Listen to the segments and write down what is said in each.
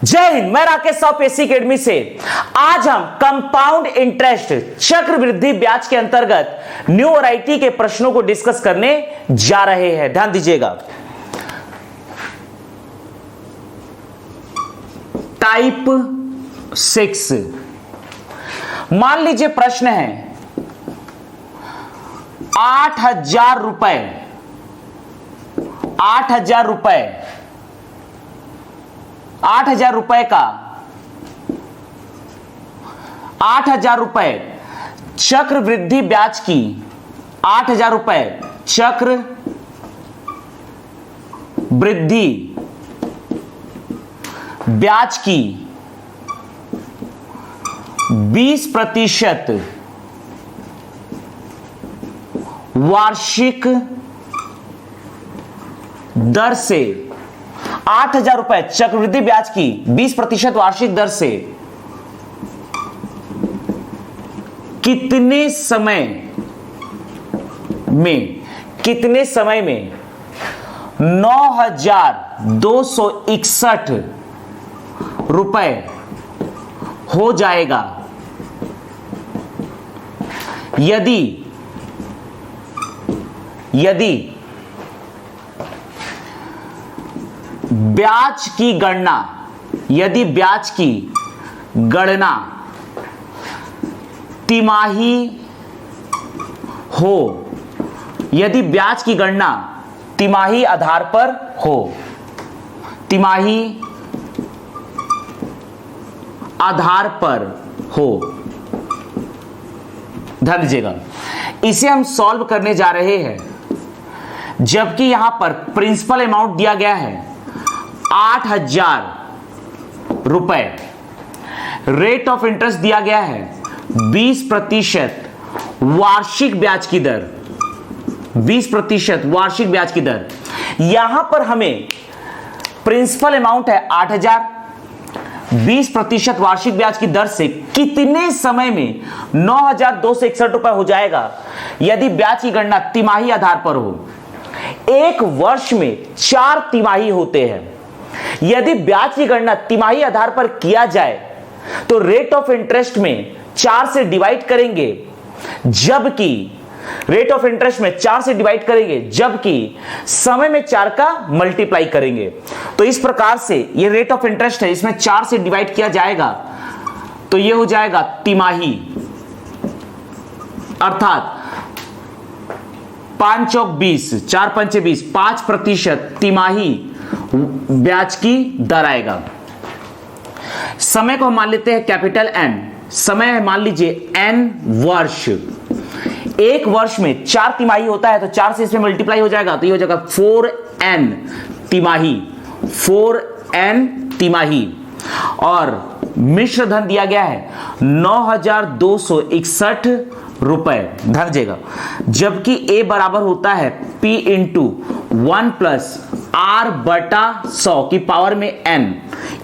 जय हिंद। मैं राकेश साहब पेसी अकेडमी से। आज हम कंपाउंड इंटरेस्ट चक्रवृद्धि ब्याज के अंतर्गत न्यू वैरायटी के प्रश्नों को डिस्कस करने जा रहे हैं। ध्यान दीजिएगा। टाइप 6, मान लीजिए प्रश्न है 8,000 रुपए, 8,000 रुपए, 8,000 रुपए का 8,000 रुपए चक्रवृद्धि ब्याज की 8,000 रुपए चक्र वृद्धि ब्याज की 20% वार्षिक दर से 8,000 रुपए चक्रवृद्धि ब्याज की 20% वार्षिक दर से कितने समय में 9,261 रुपए हो जाएगा यदि ब्याज की गणना तिमाही हो, यदि ब्याज की गणना तिमाही आधार पर हो, तिमाही आधार पर हो। ध्यान दीजिएगा, इसे हम सॉल्व करने जा रहे हैं। जबकि यहां पर प्रिंसिपल अमाउंट दिया गया है 8,000 रुपए, रेट ऑफ इंटरेस्ट दिया गया है 20% वार्षिक ब्याज की दर, 20% वार्षिक ब्याज की दर। यहां पर हमें प्रिंसिपल अमाउंट है 8,000, 20% वार्षिक ब्याज की दर से कितने समय में 9,261 रुपए हो जाएगा यदि ब्याज की गणना तिमाही आधार पर हो। एक वर्ष में 4 तिमाही होते हैं। यदि ब्याज की गणना तिमाही आधार पर किया जाए तो रेट ऑफ इंटरेस्ट में 4 से डिवाइड करेंगे, जबकि रेट ऑफ इंटरेस्ट में 4 से डिवाइड करेंगे, जबकि समय में 4 का मल्टीप्लाई करेंगे। तो इस प्रकार से ये रेट ऑफ इंटरेस्ट है, इसमें 4 से डिवाइड किया जाएगा तो ये हो जाएगा तिमाही, अर्थात 5 चौक 20, 4 पंचे 20, 5% तिमाही ब्याज की दर आएगा। समय को हम मान लेते हैं कैपिटल N, समय है मान लीजिए N वर्ष। एक वर्ष में 4 तिमाही होता है तो 4 से इसमें मल्टीप्लाई हो जाएगा तो ये हो जाएगा 4N तिमाही, 4N तिमाही। और मिश्र धन दिया गया है 9,261 रुपए। ध्यान दीजिएगा, जबकि A बराबर होता है P इंटू 1 प्लस R बटा 100 की पावर में N।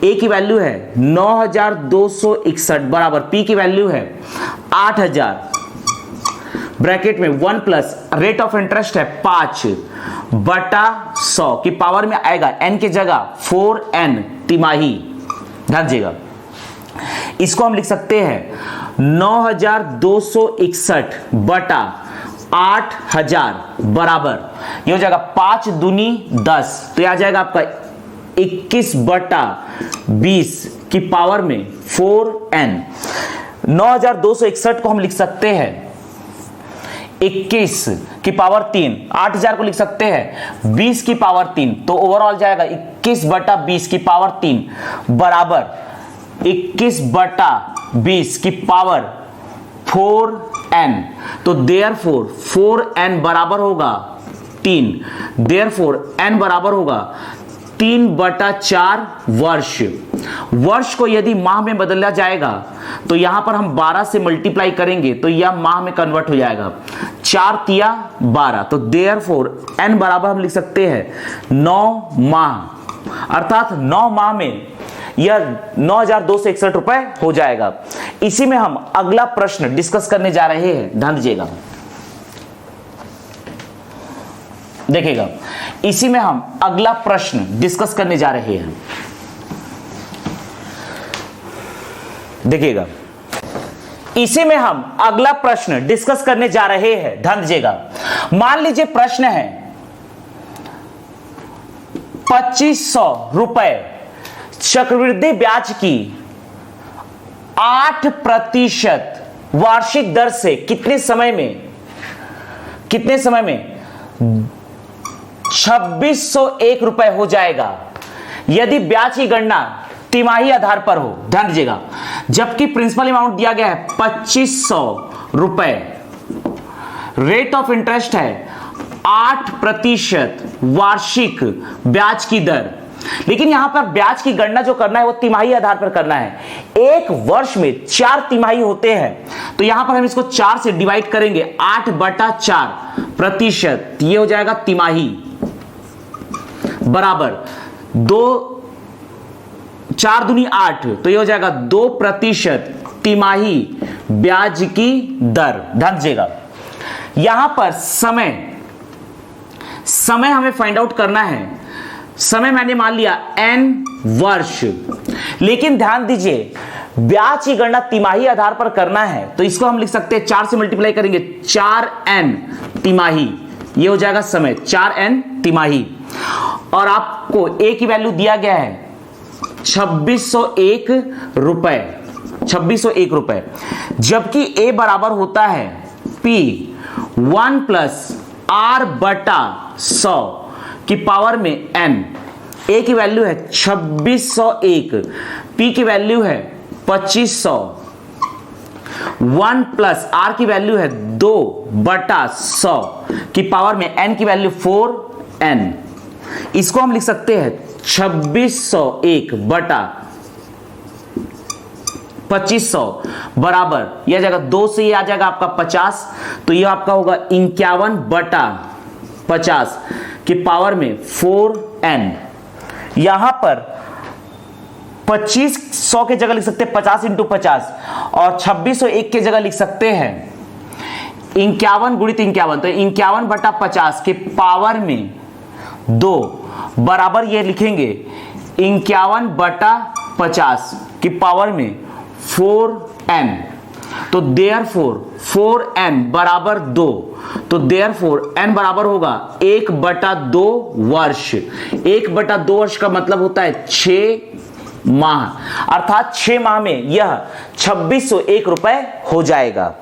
A की वैल्यू है 9,261 बराबर P की वैल्यू है 8,000 ब्रैकेट में 1 प्लस रेट ऑफ इंटरेस्ट है 5 बटा 100 की पावर में आएगा N की जगह 4N तिमाही। ध्यान दीजिएगा, इसको हम लिख सकते हैं 9,261 बटा 8,000 बराबर, ये हो जाएगा 5 दूनी 10, तो ये आ जाएगा आपका 21 बटा 20 की पावर में 4N। 9,261 को हम लिख सकते हैं 21 की पावर 3, 8,000 को लिख सकते हैं 20 की पावर 3, तो ओवरऑल जाएगा 21 बटा 20 की पावर 3 बराबर 21 बटा 20 की पावर 4N। तो देयरफॉर 4N बराबर होगा 3, देयरफॉर N बराबर होगा 3 बटा 4 वर्ष। वर्ष को यदि माह में बदला जाएगा तो यहां पर हम 12 से मल्टीप्लाई करेंगे तो यह माह में कन्वर्ट हो जाएगा, 4 तिया 12, तो देयरफॉर N बराबर हम लिख सकते हैं 9 माह, अर्थात 9 माह में यह 9,261 रुपए हो जाएगा। इसी में हम अगला प्रश्न डिस्कस करने जा रहे हैं। ध्यान दीजिएगा, देखिएगा, इसी में हम अगला प्रश्न डिस्कस करने जा रहे हैं। देखिएगा, इसी में हम अगला प्रश्न डिस्कस करने जा रहे हैं। ध्यान दीजिएगा, मान लीजिए प्रश्न है 2500 रुपए चक्रवृद्धि ब्याज की 8% वार्षिक दर से कितने समय में 2601 रुपए हो जाएगा यदि ब्याज की गणना तिमाही आधार पर हो। ध्यान दीजिएगा, जबकि प्रिंसिपल अमाउंट दिया गया है 2500 रुपए, रेट ऑफ इंटरेस्ट है 8% वार्षिक ब्याज की दर, लेकिन यहां पर ब्याज की गणना जो करना है वो तिमाही आधार पर करना है। एक वर्ष में 4 तिमाही होते हैं, तो यहां पर हम इसको 4 से डिवाइड करेंगे, 8/4%, ये हो जाएगा तिमाही, बराबर 4 दूनी 8, तो ये हो जाएगा 2% तिमाही ब्याज की दर। ध्यान दीजिएगा, यहां पर समय हमें फाइंड आउट करना है। समय मैंने मान लिया n वर्ष, लेकिन ध्यान दीजिए ब्याज की गणना तिमाही आधार पर करना है, तो इसको हम लिख सकते हैं 4 से मल्टीप्लाई करेंगे, 4n तिमाही, ये हो जाएगा समय, 4n तिमाही। और आपको a की वैल्यू दिया गया है 2601 रुपए, 2601 रुपए, जबकि a बराबर होता है p 1 + r/100 की पावर में n। a की वैल्यू है 2601, p की वैल्यू है 2500, 1 + r की वैल्यू है 2/100 की पावर में n की वैल्यू 4n। इसको हम लिख सकते हैं 2601/2500 बराबर, यह जाएगा 2 से ये आ जाएगा आपका 50, तो यह आपका होगा 51/50 की पावर में 4n। यहां पर 2500 के जगह लिख सकते हैं 50 × 50, और 2601 के जगह लिख सकते हैं 51 × 51, तो 51/50 के पावर में 2 बराबर ये लिखेंगे 51/50 की पावर में 4n। तो देयरफॉर 4n बराबर 2, तो देयरफॉर n बराबर होगा 1/2 वर्ष। 1/2 वर्ष का मतलब होता है 6 माह, अर्थात 6 माह में यह 2601 रुपए हो जाएगा।